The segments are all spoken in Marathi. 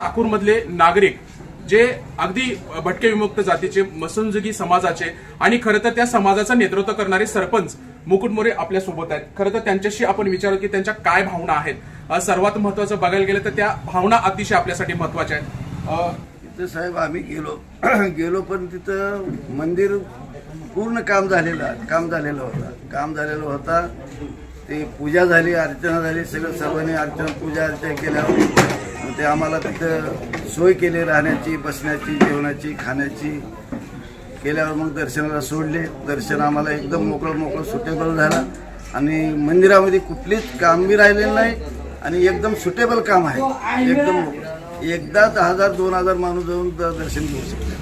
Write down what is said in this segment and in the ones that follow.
नागपूरमधले नागरिक जे अगदी भटके विमुक्त जातीचे मसुंजगी समाजाचे आणि खरं तर त्या समाजाचं नेतृत्व करणारे सरपंच मुकुट मोरे आपल्या सोबत आहेत। खरं तर त्यांच्याशी आपण विचारू की त्यांच्या काय भावना आहेत। सर्वात महत्त्वाचं बघायला गेलं तर त्या भावना अतिशय आपल्यासाठी महत्त्वाच्या आहेत। तिथं साहेब आम्ही गेलो पण तिथं मंदिर पूर्ण काम झालेलं होता। ते पूजा झाली, अर्चना झाली, सगळं सर्वांनी अर्चना पूजा अर्चना केल्यावर ते आम्हाला तिथं सोय केली, राहण्याची, बसण्याची, जेवणाची, खाण्याची केल्यावर मग दर्शनाला सोडले। दर्शन आम्हाला एकदम मोकळं सुटेबल झालं आणि मंदिरामध्ये कुठलीच काम बी राहिलेलं नाही आणि एकदम सुटेबल काम आहे। एकदम एकदा 1000-2000 माणूस जाऊन दर्शन घेऊ शकते।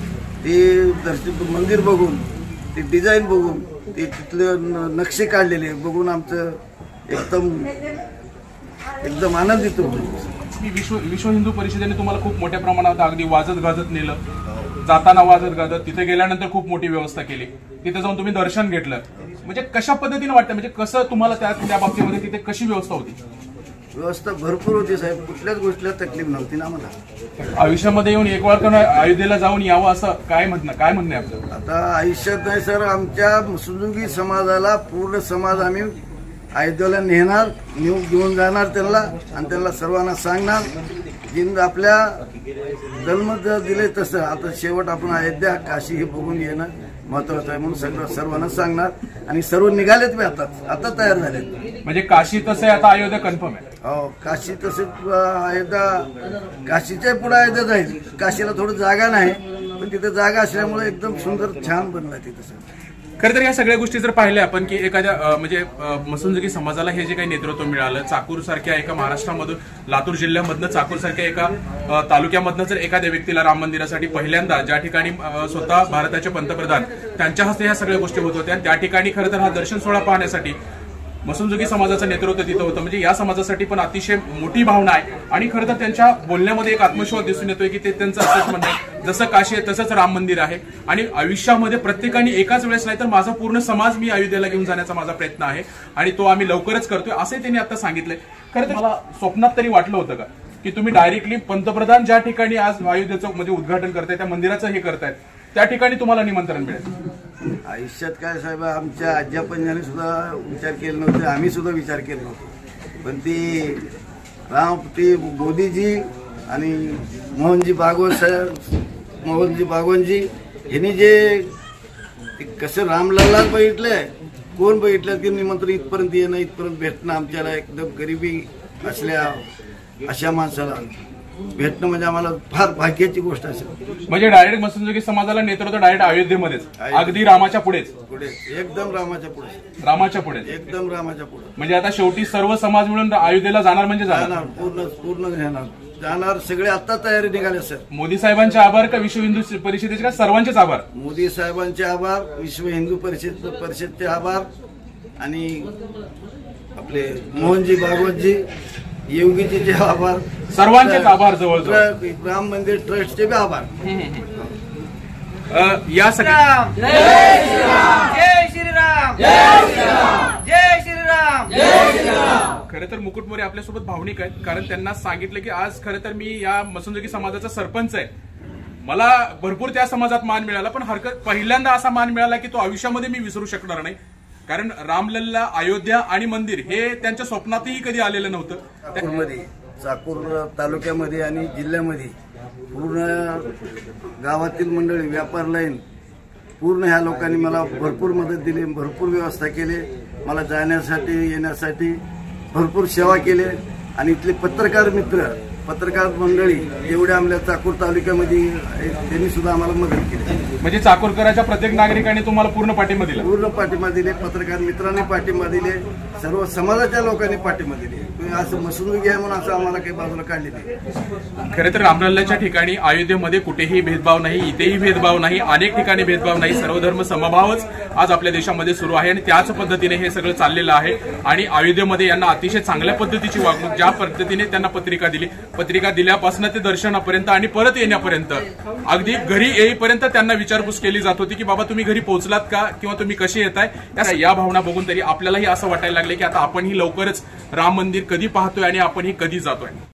ते दर्शन मंदिर बघून, ते डिझाईन बघून, ते तिथले नक्षे काढलेले बघून आमचं एकदम आनंदित होतो। विश्व हिंदू परिषदेने तुम्हाला खूप मोठ्या प्रमाणात अगदी वाजत गाजत नेलं, जाताना वाजत गाजत, तिथे गेल्यानंतर खूप मोठी व्यवस्था केली, तिथे जाऊन तुम्ही दर्शन घेतलं। म्हणजे कशा पद्धतीने वाटतं, म्हणजे कसं तुम्हाला त्या बाबतीमध्ये तिथे कशी व्यवस्था होती? व्यवस्था भरपूर होती साहेब, कुठल्याच गोष्टीला तकलीफ नव्हती ना मला। आयुष्यामध्ये येऊन एक वेळ अयोध्येला जाऊन यावं असं काय म्हणणं आहे आपलं? आता आयुष्यात नाही सर, आमच्या मसुंजगी समाजाला पूर्ण समाज आम्ही अयोध्येला घेऊन जाणार त्यांना आणि त्यांना सर्वांना सांगणार जिंद आपल्या जन्म दिले तसं आता शेवट आपण अयोध्या काशी हे बघून येणं महत्वाचं आहे म्हणून सर्वांना सांगणार आणि सर्व निघालेत मी आता तयार झालेत। म्हणजे काशी तसं आहे, आता अयोध्या कन्फर्म आहे? हो, काशी तसं अयोध्या, काशीच्या पुढे अयोध्या जाईल। काशीला थोडं जागा नाही पण तिथे जागा असल्यामुळे एकदम सुंदर छान बनलाय तिथं। खरं तर या सगळ्या गोष्टी जर पाहिल्या आपण की एखाद्या म्हणजे मसुंजगी समाजाला हे जे काही नेतृत्व मिळालं, चाकूर सारख्या एका महाराष्ट्रामधून, लातूर जिल्ह्यामधनं चाकूर सारख्या एका तालुक्यामधनं जर एखाद्या व्यक्तीला राम मंदिरासाठी पहिल्यांदा ज्या ठिकाणी स्वतः भारताचे पंतप्रधान त्यांच्या हस्ते ह्या सगळ्या गोष्टी होत होत्या, त्या ठिकाणी खरं तर हा दर्शन सोहळा पाहण्यासाठी मसुंजगी समाजाचं नेतृत्व तिथं होतं। म्हणजे या समाजासाठी पण अतिशय मोठी भावना आहे आणि खरं तर त्यांच्या बोलण्यामध्ये एक आत्मविश्वास दिसून येतोय की ते त्यांचं असंच म्हणणं आहे, जसं काशी आहे तसंच राम मंदिर आहे आणि आयुष्यामध्ये प्रत्येकाने एकाच वेळेस नाही तर माझा पूर्ण समाज मी अयोध्येला घेऊन जाण्याचा माझा प्रयत्न आहे आणि तो आम्ही लवकरच करतोय असंही त्यांनी आता सांगितलंय। खरं तर मला स्वप्नात तरी वाटलं होतं का की तुम्ही डायरेक्टली पंतप्रधान ज्या ठिकाणी आज अयोध्येचं म्हणजे उद्घाटन करताय, त्या मंदिराचं हे करतायत, त्या ठिकाणी तुम्हाला निमंत्रण मिळेल? आयुष्यात काय साहेब, आमच्या आज्या पंजाने सुद्धा विचार केला नव्हता, आम्ही सुद्धा विचार केला नव्हता, पण ती मोदीजी आणि मोहनजी भागवतजी यांनी जे कसं रामलल्ला बघितलंय, कोण बघितलं की निमंत्रण इथपर्यंत येणं, इथपर्यंत भेटणं, आमच्याला एकदम गरिबी असल्या अशा माणसाला भेटणं म्हणजे आम्हाला फार भाग्याची गोष्ट असेल। म्हणजे डायरेक्ट मसुंजगी समाजाला नेतृत्व डायरेक्ट अयोध्येमध्येच, अगदी रामाच्या पुढेच, एकदम रामाच्या पुढे एकदम रामाच्या पुढे। म्हणजे आता शेवटी सर्व समाज मिळून अयोध्येला जाणार, म्हणजे जाणार, पूर्ण जाणार सगळे आता तयारी निघाले सर। मोदी साहेबांचे आभार का विश्व हिंदू परिषदेचे का सर्वांचेच आभार? मोदी साहेबांचे आभार, विश्व हिंदू परिषदचे आभार आणि आपले मोहनजी भागवतजी, योगीजीचे आभार, सर्वांचेच आभार, जवळ राम मंदिर ट्रस्टचे बी आभार। या सगळ्या जय श्रीराम, जय श्रीराम। खरं तर मुकुट मोरे आपल्यासोबत भावनिक आहेत, कारण त्यांना सांगितलं की आज खरं तर मी या मसुंजगी समाजाचा सरपंच आहे, मला भरपूर त्या समाजात मान मिळाला, पण पहिल्यांदा असा मान मिळाला की तो आयुष्यामध्ये मी विसरू शकणार नाही, कारण रामलल्ला, अयोध्या आणि मंदिर हे त्यांच्या स्वप्नातही कधी आलेलं नव्हतं। चाकूर तालुक्यामध्ये आणि जिल्ह्यामध्ये पूर्ण गावातील मंडळी, व्यापार लाईन, पूर्ण ह्या लोकांनी मला भरपूर मदत दिली, भरपूर व्यवस्था केली, मला जाण्यासाठी येण्यासाठी भरपूर सेवा केली आणि इथले पत्रकार मित्र, पत्रकार मंडळी जेवढे आमच्या चाकूर तालुक्यामध्ये त्यांनी सुद्धा आम्हाला मदत केली। म्हणजे चाकूरकरांच्या प्रत्येक नागरिकांनी तुम्हाला पूर्ण पाठिंबा दिला? पूर्ण पाठिंबा दिले, पत्रकार मित्रांनी पाठिंबा दिले, सर्व समाजाच्या लोकांनी पाठिंबा दिले। असं मसुंजगी आहे म्हणून असं आम्हाला काही बाजूला काढले नाही। खरं तर रामलल्लाच्या ठिकाणी अयोध्येमध्ये कुठेही भेदभाव नाही, इथेही भेदभाव नाही, अनेक ठिकाणी भेदभाव नाही, सर्वधर्म समभावच आज आपल्या देशामध्ये सुरू आहे आणि त्याच पद्धतीने हे सगळं चाललेलं आहे। आणि अयोध्येमध्ये यांना अतिशय चांगल्या पद्धतीची वागणूक, ज्या पद्धतीने त्यांना पत्रिका दिली, पत्रिका दिल्यापासून ते दर्शनापर्यंत आणि परत येण्यापर्यंत, अगदी घरी येईपर्यंत त्यांना विचारपूस केली जात होती की बाबा तुम्ही घरी पोहोचलात का किंवा तुम्ही कसे येताय। या भावना बघून तरी आपल्यालाही असं वाटायला लागले की आता आपणही लवकरच राम मंदिर कधी पाहतोय आणि आपणही कधी जातोय।